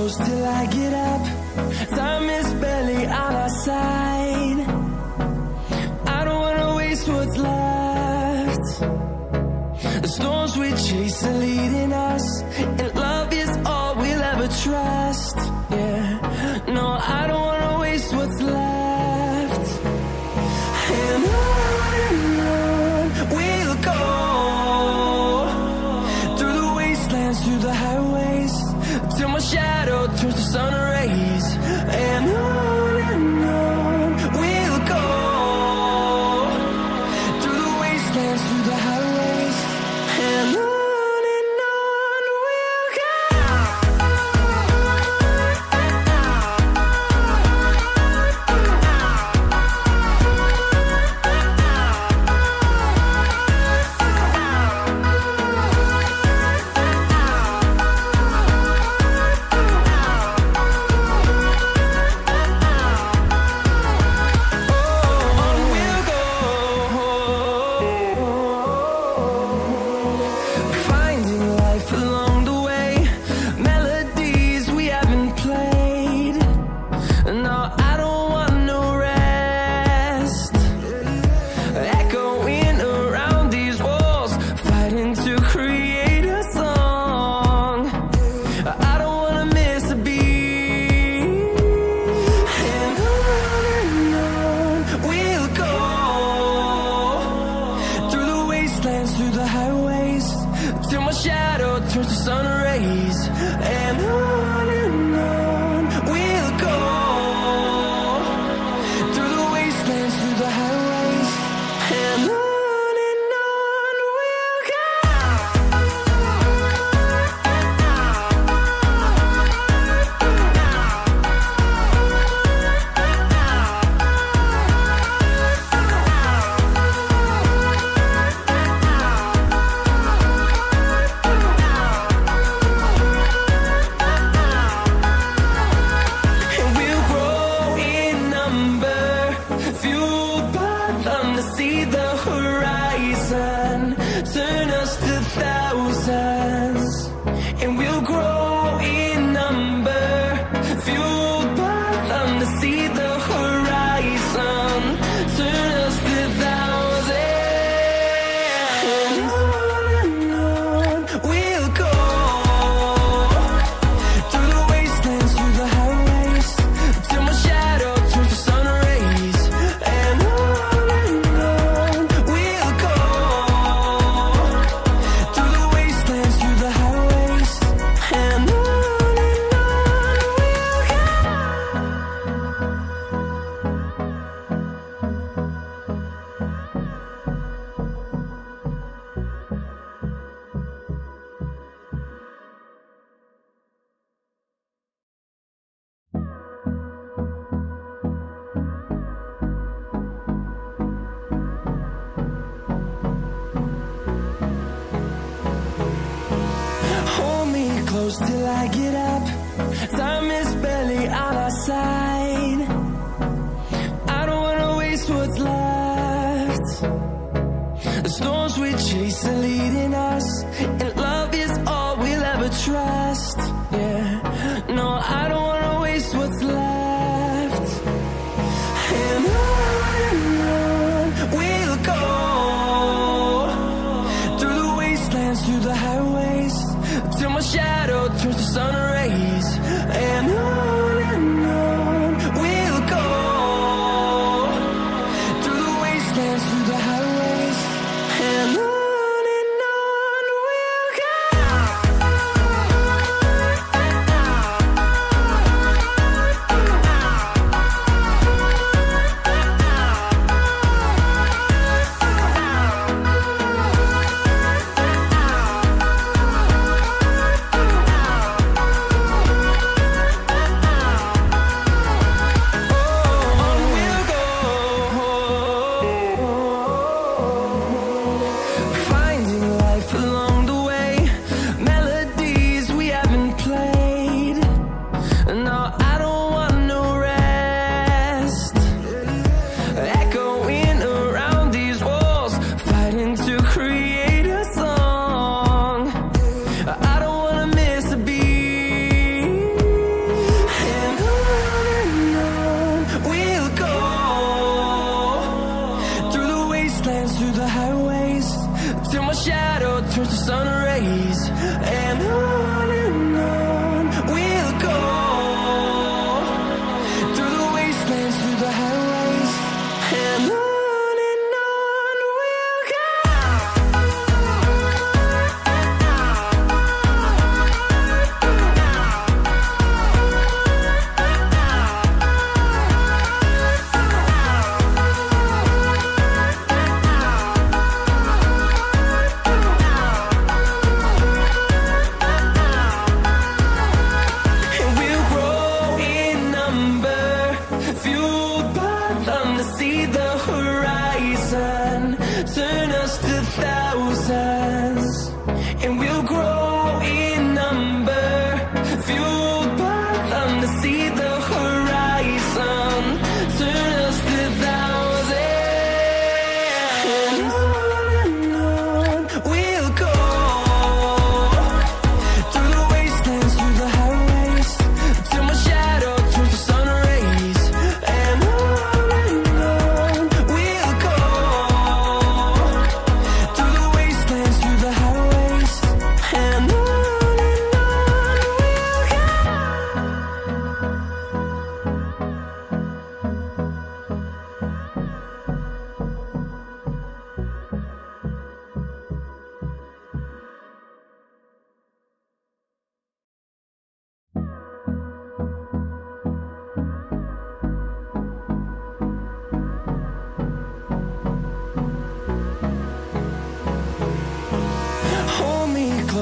close till I get up. Time is barely on our side. I don't wanna waste what's left. The storms we chase are leading us, and love is all we'll ever trust. Yeah, no, I don't wanna waste what's left. And on we'll go, through the wastelands, through the highways, till my shadow turns to sun rays. And on we'll go, through the wastelands, through the highways, and on we'll go. Through the highways, till my shadow turns to sun rays. And on we'll go, through the wastelands, through the highways, and on we'll go. See the horizon, turn us to thousands, and we'll grow in number, fueled by them to see the horizon, turn us to thousands. And on we'll go, through the wastelands, through the highways, till my shadow turns to sun rays. And close till I get up. Time is barely on our side. I don't wanna waste what's left. The storms we chase are leading us, and love is all we'll ever trust. Yeah, no, I don't wanna waste what's left. And on we'll go, through the wastelands, through the highways, till my shadow turns to sun rays. And on we'll go, through the wastelands, through the highways, and on we'll go.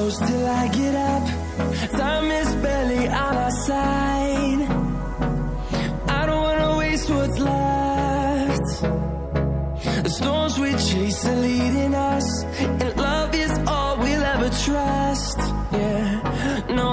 close till I get up. Time is barely on our side. I don't wanna waste what's left. The storms we chase are leading us, and love is all we'll ever trust. Yeah, no,